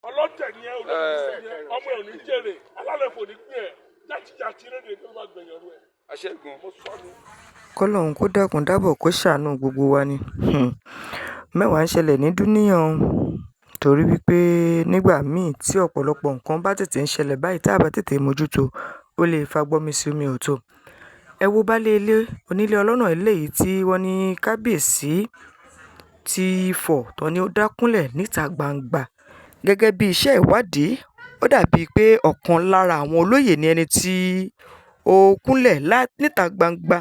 ọlọ́tẹ̀ ni ẹ olóògbé ni ẹ ọmọ ẹ ò ní jèrè alálẹ̀fọ̀ ní pín ẹ jáde rédè tó bá gbẹ̀yàn rú ẹ. aṣẹ́gun. mo sọ ni. kọ́lọ́hún kó dákun dábọ̀ kó ṣàánú gbogbo wa ni mẹ́wàá ń ṣẹlẹ̀ ní dúníyàn torí wípé nígbà míì tí ọ̀pọ̀lọpọ̀ nǹkan bá tètè ń ṣẹlẹ̀ báyìí tá a bá tètè mójútó ó lè fa gbọ́mi sí omi òtó. ẹ wo baálé ilé onílé ọlọ́nà eléyìí tí wọ́n ní kábíyèsí ti fọ̀ tán ni ó dákúnlẹ̀ níta gbangba gẹ́gẹ́ bí iṣẹ́ ìwádìí ó dàbíi pé ọ̀kan lára àwọn olóyè ni ẹni tí ó kúnlẹ̀ níta gbangba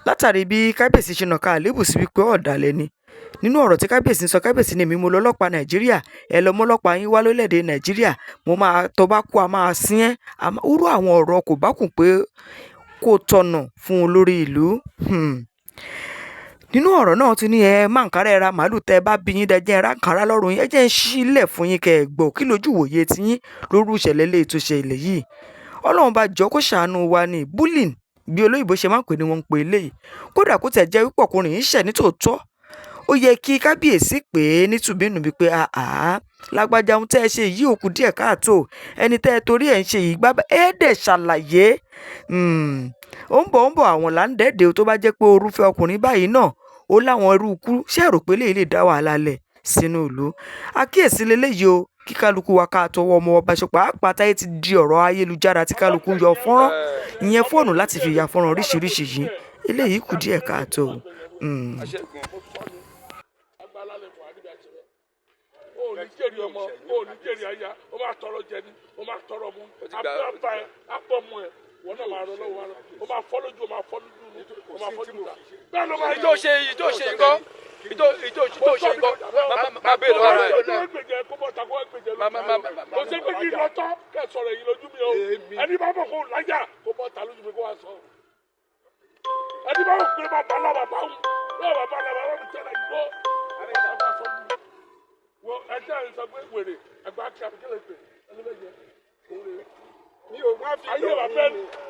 látàrí bí kábíyèsí ṣe nàka àléébù sí wípé ọ̀dàlẹ̀ ni nínú ọ̀rọ̀ tí kábíyèsí ń sọ kábíyèsí ni èmi mo lọ ọlọ́pàá nàìjíríà ẹ lọ mọ́ ọlọ́pàá yín wá lórílẹ̀‐èdè nàìjíríà mo máa tó bá kú a máa sin ẹ́ irú àwọn ọ̀rọ̀ kò bá kùn pé kò tọ̀nà fún olórí ìlú. nínú ọ̀rọ̀ náà tún ní ẹ má nkárá ẹ ra màálù tẹ bá bí yín dẹjẹ́ ẹ ra nkárá lọ́rùn yín ẹ jẹ́ ń sílẹ̀ fún yín kẹ́ ẹ gbọ́ kí lójú wòye ti yín lórí ìṣẹ̀lẹ̀ ilé ètò ìṣẹ̀lẹ̀ yìí ọlọ́run bá jọ kó ṣàánú wa ní bullying bí olóyìnbó ṣe máa ń pè ní wọ́n ń pè eléyìí kódà kó tẹ̀ jẹ́ wípé ọkùnrin yìí ṣẹ̀ nítòótọ́ ó yẹ kí kábíyèsí pè é nítùbínú bíi pé lágbájá ohun tẹ́ ẹ ṣe yìí ò kù díẹ̀ káàtó ẹni tẹ́ ẹ torí ẹ̀ ń ṣe yìí gbá ẹ dẹ̀ ṣàlàyé ó ń bọ̀ àwọn là ń dẹ́ẹ̀dẹ́ tó bá jẹ́ pé orúfẹ́ ọkùnrin báyìí náà ó láwọn irú ikú ṣé ẹ rò pé léyìí lè dá wàhálà lẹ̀ sínú ìlú àkíyèsí leléyìí o kí kálukú wa ká tọwọ́ ọmọ ọba ṣùpá àpátáyé ti di ọ̀rọ̀ ayélujára tí kálukú yọ fọ́nrán ìyẹn fóònù láti fi ya fọ́nrán oríṣiríṣi yìí eléyìí kù díẹ̀ káàtó. o ní jèrè ọmọ o ní jèrè aya o máa tọrọ jẹ ni o máa tọrọ mu abúlé ẹ apọ̀mù ẹ wọn náà máa rọ lọ́wọ́ wa o máa fọ́ lójú o máa fọ́ lójú o máa fọ́ lójú ta bẹ́ẹ̀ ló máa ìjọ ṣe nǹkan ìjọ ṣe nǹkan má bèè lọ́wọ́ rẹ̀. ọjọ́ ìgbèjẹ kó bọ̀ tako ìgbèjẹ lójú o ṣe pé kí lọ́tọ́ kẹ́ sọ̀rọ̀ èyí lójú mi o ẹni bá bọ̀ kó lájà kó bọ̀ ta lójú mi kó wá sọ ẹni bá bọ̀ pé bàbá làbàbà ń lọ́wọ́ bàbá làbàbà ń tẹ̀lé ìgbó wọ́n ẹjẹ́ ẹ̀ ń sọ pé wèrè ẹgbẹ́ akí abikẹ́lẹ́ pé ẹni bẹ́ẹ̀ jẹ́ òun rẹ̀ ní o má fi ayé wa fẹ́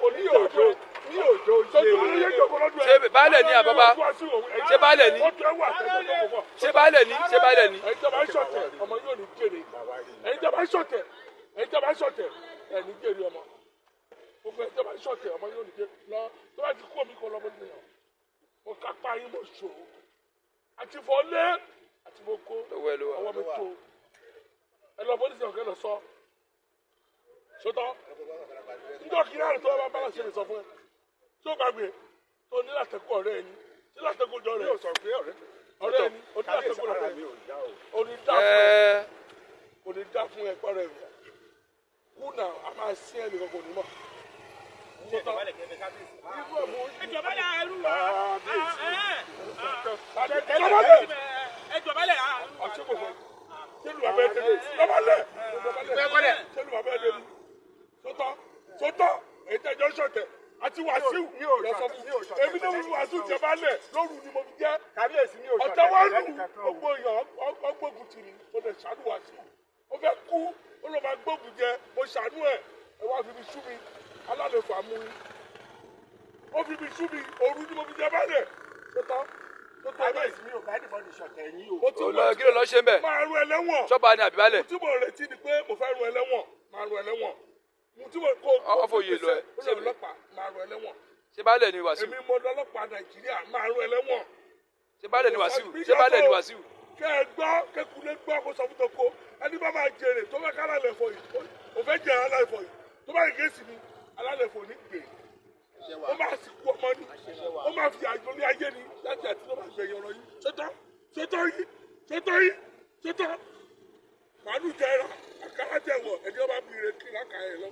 òní òjò ní òjò ṣe baálẹ̀ ní àbábá ṣe baálẹ̀ ní ṣe baálẹ̀ ní ṣe baálẹ̀ ní. ẹ̀jọba ṣọ̀tẹ̀ ọmọ yóò ní jèrè ẹ̀jọba ṣọ̀tẹ̀ ẹ̀ní jèrè ọmọ gbogbo ẹ̀jọba ṣọ̀tẹ̀ ọmọ yóò ní jèrè lọ tó bá ti kú omi kan lọ́mọdé yẹn mo kápá yín mo ṣòro àti fọlé àti mo kó ọwọ́ mi tó ẹ lọ bọ́dí sọ̀rọ̀ kẹ́ lọ sọ sọtọ́ níjọ́ kí náà tó bá bá ṣe lè sọ fún ẹ tó gbàgbé tó ní látẹ̀kọ́ ọ̀rẹ́ ẹni tí látẹ̀kọ́ jọ rẹ̀ ọ̀rẹ́ ẹni onílàtẹ̀kọ́ ọ̀rẹ́ ẹni onídá fún ẹ̀kọ́ rẹ̀ rẹ̀ kú náà a máa sí ẹnì kan kò ní mọ̀ sọtọ́ sọtọ ètẹjọ sọtẹ àti wàsíù lọsọ fún èmi náà wù wàsíù jẹba lẹ lóru ni mo fi jẹ ọtẹ wà lù ọgbọ èèyàn ọgbógun tì mí mo lè ṣàánú wàsíù ó fẹ́ kú ó lọ máa gbógun jẹ mo ṣàánú ẹ wá fi mi sú mi alálẹ̀kọ̀ àmúyí ó fi mi sú mi òru ni mo fi jẹba lẹ sọtọ kábíyèsí mi ò bá dìbọn ní ṣọ̀tẹ̀ yín o. kí ló lọ ṣe ń bẹ̀. máa rún ẹlẹ́wọ̀n. sọ́ba ni àbíbálẹ̀. tí mo retí ni pé mo fẹ́ rún ẹlẹ́wọ̀n máa rún ẹlẹ́wọ̀n. tí mo kó ọfọyè lọ ẹ. ṣé ọlọ́pàá máa rún ẹlẹ́wọ̀n. ṣé baálẹ̀ ni Wàsíù. èmi mo lọ́lọ́pàá Nàìjíríà máa rún ẹlẹ́wọ̀n. ṣé baálẹ̀ ni Wàsíù. ṣé baálẹ̀ ni Wàsíù. kẹ́ ẹ gbọ́ kẹ́kulé gbọ́ kó sọ fún toko ẹni bá máa jèrè tó fẹ́ ká alálẹ̀ fọ yìí ó fẹ́ jẹ alálẹ̀ fọ yìí tó bá yẹ kéésì ni alálẹ̀ fọ ní gbè ó máa sì kú ọmọ ní ó máa fi àjọ ní ayé ni láti àti ló máa gbẹ̀yìn ọ̀rọ̀ yìí ṣètò yìí màálù jẹ́ ra àkàrà jẹ́ wọ̀ ẹni ó bá bí ire kí lákàá ẹ̀ lọ.